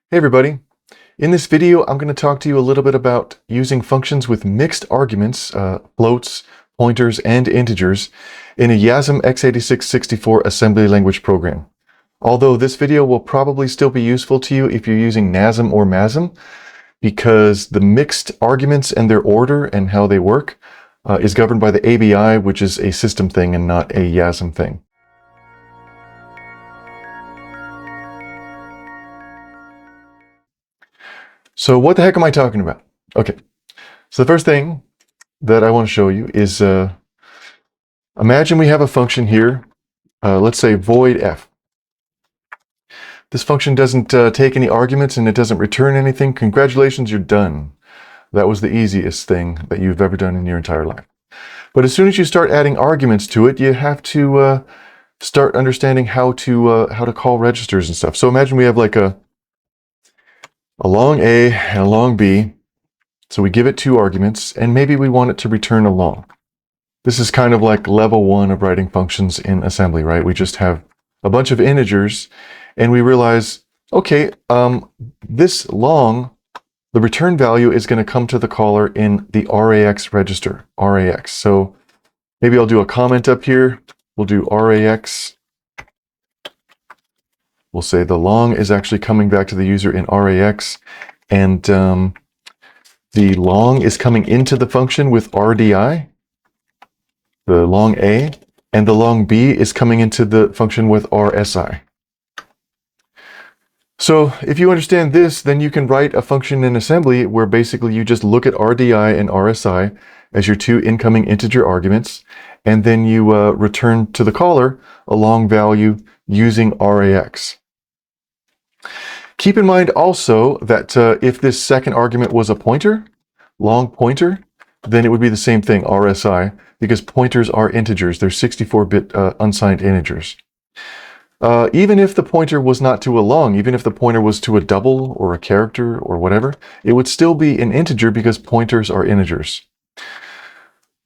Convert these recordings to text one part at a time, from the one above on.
Hey everybody. In this video, I'm going to talk to you a little bit about using functions with mixed arguments, floats, pointers, and integers in a YASM x86-64 assembly language program. Although this video will probably still be useful to you if you're using NASM or MASM, because the mixed arguments and their order and how they work is governed by the ABI, which is a system thing and not a YASM thing. So what the heck am I talking about? Okay, so the first thing that I want to show you is, imagine we have a function here, let's say void f. This function doesn't take any arguments and it doesn't return anything. Congratulations, you're done. That was the easiest thing that you've ever done in your entire life. But as soon as you start adding arguments to it, you have to start understanding how to call registers and stuff. So imagine we have like a long A and a long B. So we give it two arguments, and maybe we want it to return a long. This is kind of like level one of writing functions in assembly, right? We just have a bunch of integers, and we realize, okay, this long, the return value is going to come to the caller in the RAX register, RAX. So maybe I'll do a comment up here. We'll do RAX. We'll say the long is actually coming back to the user in RAX, and the long is coming into the function with RDI, the long A, and the long B is coming into the function with RSI. So if you understand this, then you can write a function in assembly where basically you just look at RDI and RSI as your two incoming integer arguments, and then you return to the caller a long value using RAX. Keep in mind also that if this second argument was a pointer, long pointer, then it would be the same thing, RSI, because pointers are integers. They're 64-bit unsigned integers. Even if the pointer was not to a long, even if the pointer was to a double or a character or whatever, it would still be an integer because pointers are integers.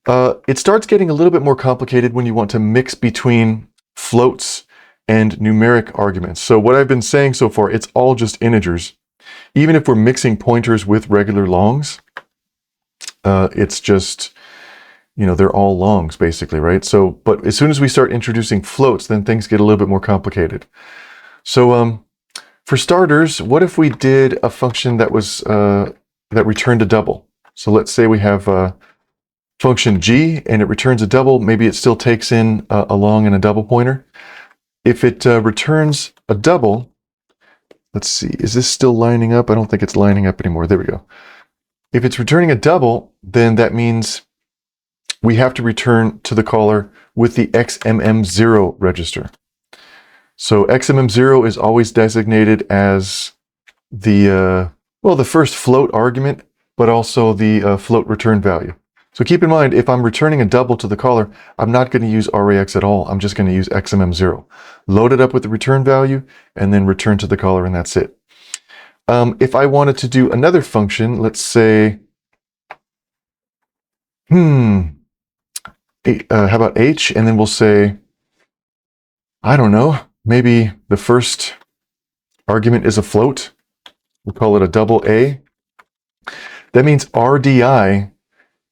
It starts getting a little bit more complicated when you want to mix between floats and numeric arguments. So what I've been saying so far, it's all just integers. Even if we're mixing pointers with regular longs, it's just, you know, they're all longs basically, right? So, but as soon as we start introducing floats, then things get a little bit more complicated. So for starters, what if we did a function that was that returned a double? So let's say we have function g and it returns a double. Maybe it still takes in a long and a double pointer. If it returns a double, let's see, is this still lining up? I don't think it's lining up anymore. There we go. If it's returning a double, then that means we have to return to the caller with the XMM0 register. So XMM0 is always designated as the, well, the first float argument, but also the float return value. So keep in mind, if I'm returning a double to the caller, I'm not going to use RAX at all. I'm just going to use XMM0. Load it up with the return value, and then return to the caller, and that's it. If I wanted to do another function, let's say, how about H? And then we'll say, I don't know, maybe the first argument is a float. We'll call it a double A. That means RDI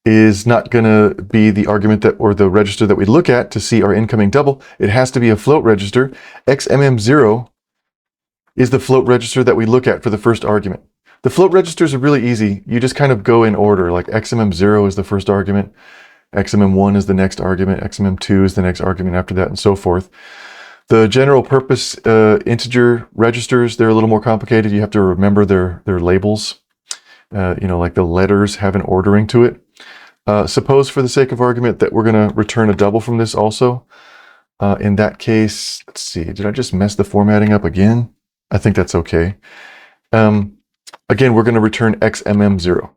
is not going to be the argument that, or the register that we look at to see our incoming double. It has to be a float register. XMM0 is the float register that we look at for the first argument. The float registers are really easy. You just kind of go in order, like XMM0 is the first argument, XMM1 is the next argument, XMM2 is the next argument after that, and so forth. The general purpose integer registers, they're a little more complicated. You have to remember their labels. You know, like the letters have an ordering to it. Suppose for the sake of argument that we're going to return a double from this also. In that case, let's see, did I just mess the formatting up again? I think that's okay. Again, we're going to return XMM0.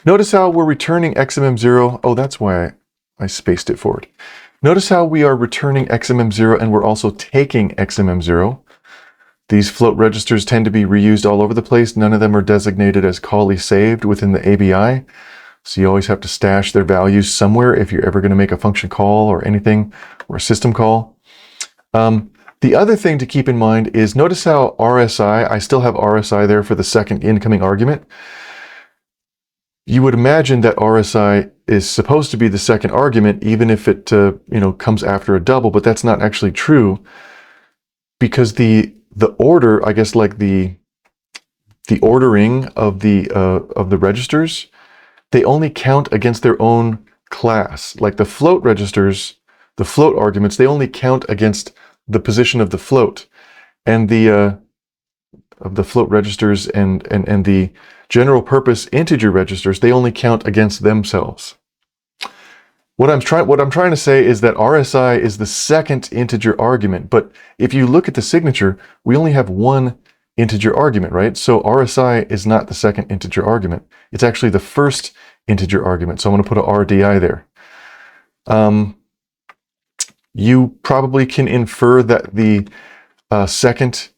Notice how we're returning XMM0. Oh, that's why I spaced it forward. Notice how we are returning XMM0 and we're also taking XMM0. These float registers tend to be reused all over the place. None of them are designated as Callee-Saved within the ABI. So you always have to stash their values somewhere if you're ever going to make a function call or anything, or a system call. The other thing to keep in mind is notice how RSI, I still have RSI there for the second incoming argument. You would imagine that RSI is supposed to be the second argument, even if it comes after a double, but that's not actually true, because the order, I guess, like the ordering of the registers, they only count against their own class. Like the float registers, the float arguments, they only count against the position of the float, and the float registers and the general purpose integer registers, they only count against themselves. What I'm trying to say is that RSI is the second integer argument, but if you look at the signature, we only have one integer argument, right? So RSI is not the second integer argument. It's actually the first integer argument. So I'm going to put a RDI there. You probably can infer that the second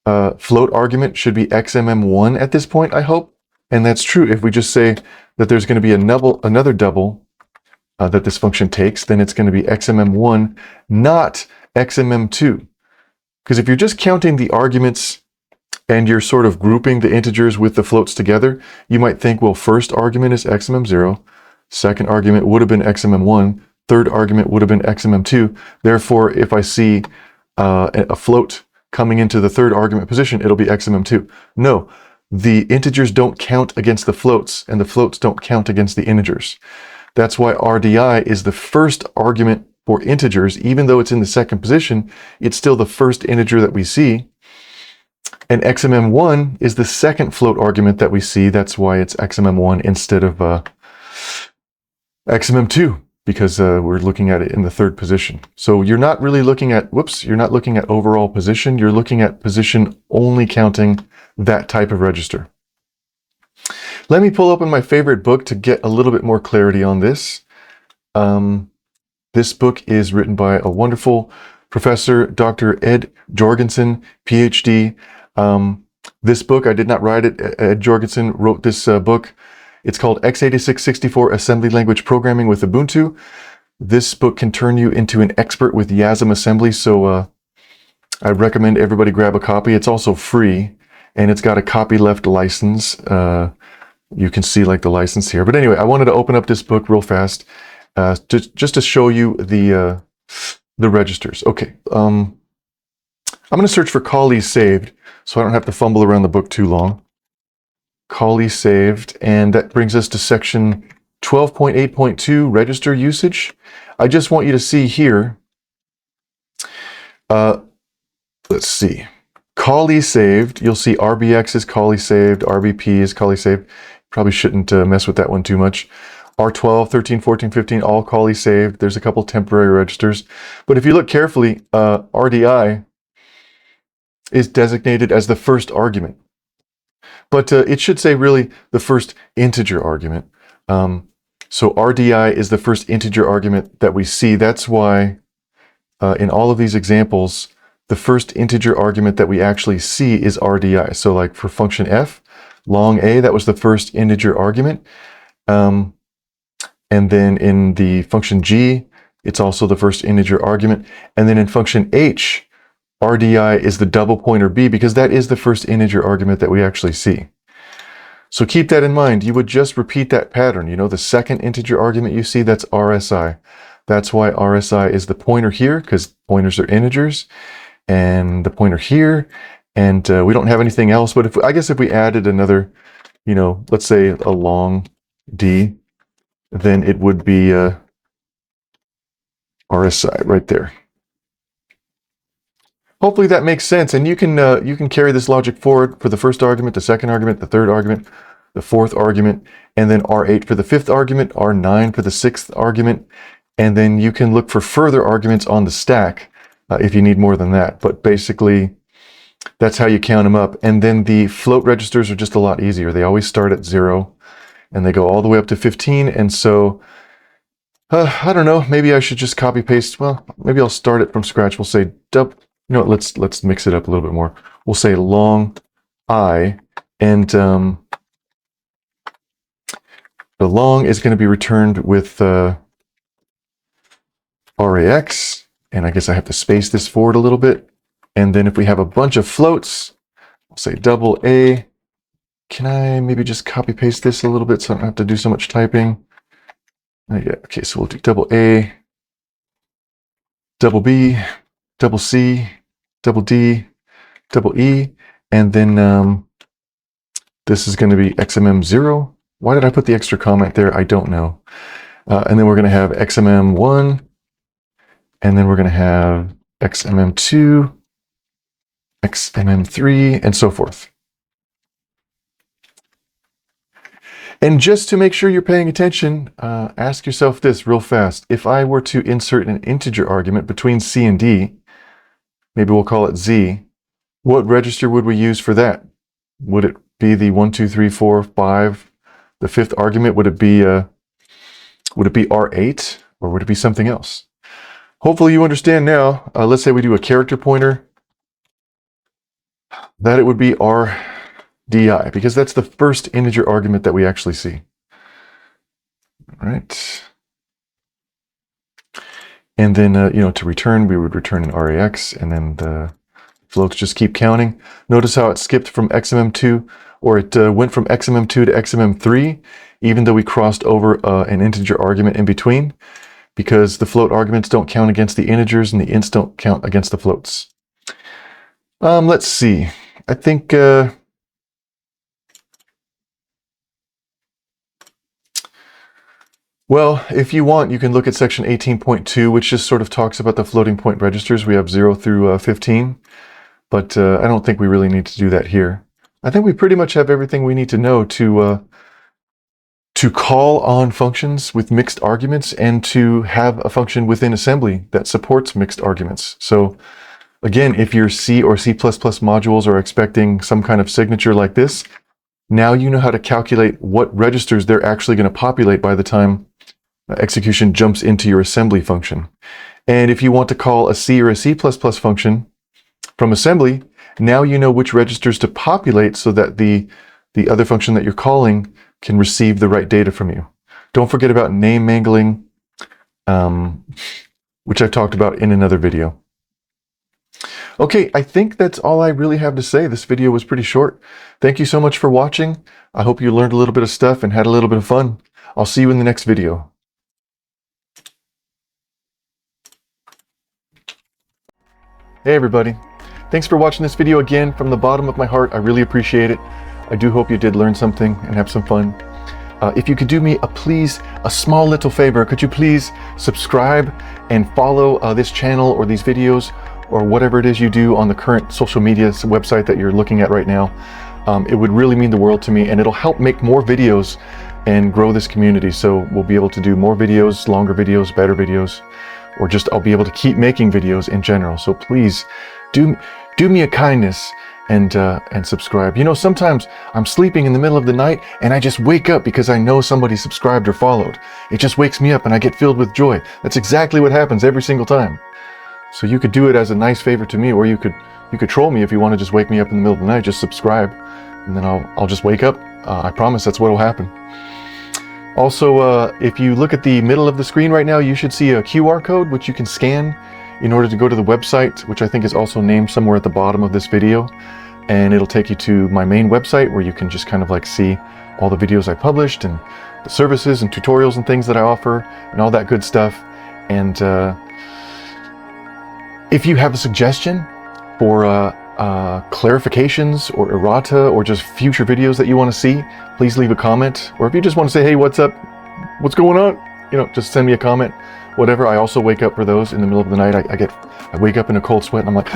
float argument should be XMM1 at this point, I hope. And that's true. If we just say that there's going to be another double that this function takes, then it's going to be XMM1, not XMM2. Because if you're just counting the arguments and you're sort of grouping the integers with the floats together, you might think, well, first argument is XMM0, second argument would have been XMM1, third argument would have been XMM2. Therefore, if I see a float coming into the third argument position, it'll be XMM2. No, the integers don't count against the floats, and the floats don't count against the integers. That's why RDI is the first argument for integers. Even though it's in the second position, it's still the first integer that we see. And XMM1 is the second float argument that we see. That's why it's XMM1 instead of XMM2, because we're looking at it in the third position. So you're not really looking at, you're not looking at overall position. You're looking at position only counting that type of register. Let me pull open my favorite book to get a little bit more clarity on this. This book is written by a wonderful professor, Dr. Ed Jorgensen, PhD. This book, I did not write it. Ed Jorgensen wrote this book. It's called x86-64 Assembly Language Programming with Ubuntu. This book can turn you into an expert with YASM assembly, so I recommend everybody grab a copy. It's also free, and it's got a copyleft license. You can see like the license here. But anyway, I wanted to open up this book real fast just to show you the registers. Okay, I'm going to search for Callee-Saved so I don't have to fumble around the book too long. Callee-Saved, and that brings us to section 12.8.2, register usage. I just want you to see here, let's see, Callee-Saved, you'll see RBX is Callee-Saved, RBP is Callee-Saved. Probably shouldn't mess with that one too much. R12, 13, 14, 15, all Callee-Saved. There's a couple temporary registers. But if you look carefully, RDI is designated as the first argument. But it should say really the first integer argument. So RDI is the first integer argument that we see. That's why in all of these examples, the first integer argument that we actually see is RDI. So like for function f, long A, that was the first integer argument. And then in the function g, it's also the first integer argument. And then in function h, RDI is the double pointer b, because that is the first integer argument that we actually see. So keep that in mind. You would just repeat that pattern. You know, the second integer argument you see, that's RSI. That's why RSI is the pointer here, because pointers are integers, and the pointer here. And we don't have anything else, but I guess if we added another, let's say a long D, then it would be RSI right there. Hopefully that makes sense, and you can carry this logic forward for the first argument, the second argument, the third argument, the fourth argument, and then R8 for the fifth argument, R9 for the sixth argument, and then you can look for further arguments on the stack if you need more than that. But basically, that's how you count them up. And then the float registers are just a lot easier. They always start at 0, and they go all the way up to 15. And so, I don't know, maybe I should just copy paste. Well, maybe I'll start it from scratch. We'll say, let's mix it up a little bit more. We'll say long I, and the long is going to be returned with RAX, and I guess I have to space this forward a little bit. And then if we have a bunch of floats, we'll say double A. Can I maybe just copy paste this a little bit so I don't have to do so much typing? Yeah, okay, so we'll do double A, double B, double C, double D, double E, and then this is going to be XMM0. Why did I put the extra comment there? I don't know. And then we're going to have XMM1, and then we're going to have XMM2, XMM3, and so forth. And just to make sure you're paying attention, ask yourself this real fast. If I were to insert an integer argument between C and D, maybe we'll call it Z, what register would we use for that? Would it be the 1, 2, 3, 4, 5? The fifth argument, would it be R8, or would it be something else? Hopefully you understand now. Let's say we do a character pointer, that it would be RDI, because that's the first integer argument that we actually see. All right. And then, to return, we would return an RAX, and then the floats just keep counting. Notice how it skipped from XMM2, or it went from XMM2 to XMM3, even though we crossed over an integer argument in between, because the float arguments don't count against the integers and the ints don't count against the floats. Let's see. I think well, if you want, you can look at section 18.2, which just sort of talks about the floating point registers. We have 0 through 15, but I don't think we really need to do that here. I think we pretty much have everything we need to know to call on functions with mixed arguments and to have a function within assembly that supports mixed arguments. So again, if your C or C++ modules are expecting some kind of signature like this, now you know how to calculate what registers they're actually going to populate by the time execution jumps into your assembly function. And if you want to call a C or a C++ function from assembly, now you know which registers to populate so that the other function that you're calling can receive the right data from you. Don't forget about name mangling, which I've talked about in another video. Okay, I think that's all I really have to say. This video was pretty short. Thank you so much for watching. I hope you learned a little bit of stuff and had a little bit of fun. I'll see you in the next video. Hey everybody. Thanks for watching this video again. From the bottom of my heart, I really appreciate it. I do hope you did learn something and have some fun. If you could do me a small little favor, could you please subscribe and follow this channel or these videos or whatever it is you do on the current social media website that you're looking at right now. It would really mean the world to me, and it'll help make more videos and grow this community. So we'll be able to do more videos, longer videos, better videos, or just I'll be able to keep making videos in general. So please do me a kindness and subscribe. You know, sometimes I'm sleeping in the middle of the night and I just wake up because I know somebody subscribed or followed. It just wakes me up and I get filled with joy. That's exactly what happens every single time. So you could do it as a nice favor to me, or you could troll me if you want to just wake me up in the middle of the night. Just subscribe, and then I'll just wake up. I promise that's what will happen. Also, if you look at the middle of the screen right now, you should see a QR code which you can scan in order to go to the website, which I think is also named somewhere at the bottom of this video, and it'll take you to my main website where you can just kind of like see all the videos I published and the services and tutorials and things that I offer and all that good stuff. And if you have a suggestion for clarifications or errata or just future videos that you want to see, please leave a comment. Or if you just want to say, hey, what's up? What's going on? You know, just send me a comment. Whatever. I also wake up for those in the middle of the night. I wake up in a cold sweat and I'm like,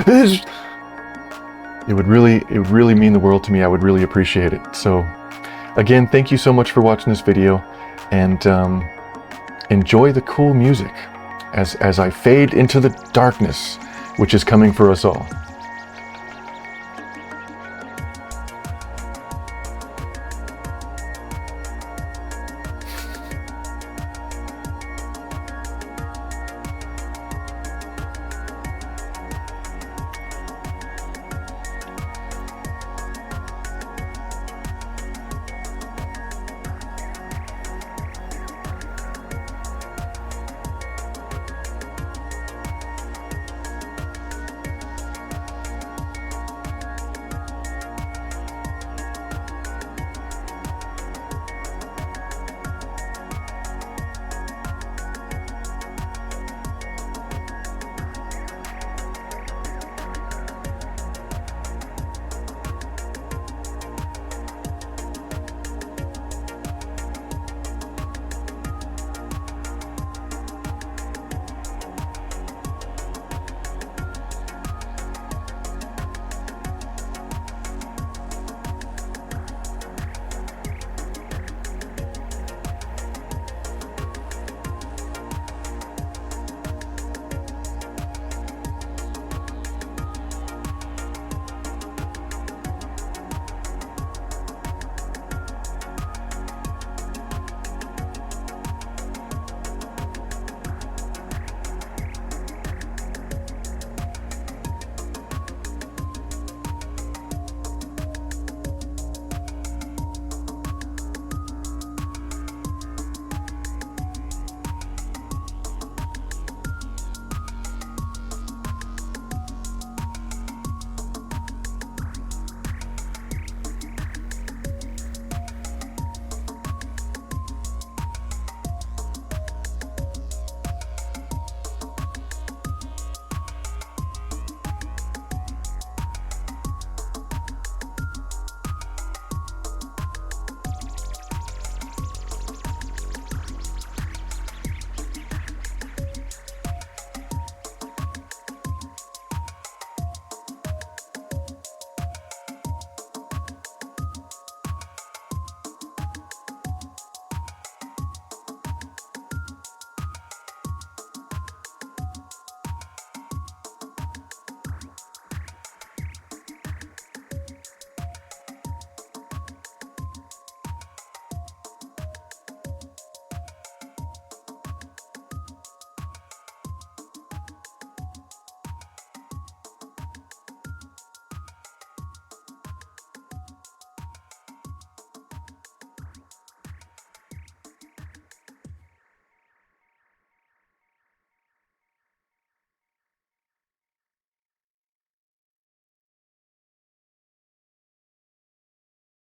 it would really mean the world to me. I would really appreciate it. So again, thank you so much for watching this video, and enjoy the cool music as I fade into the darkness which is coming for us all.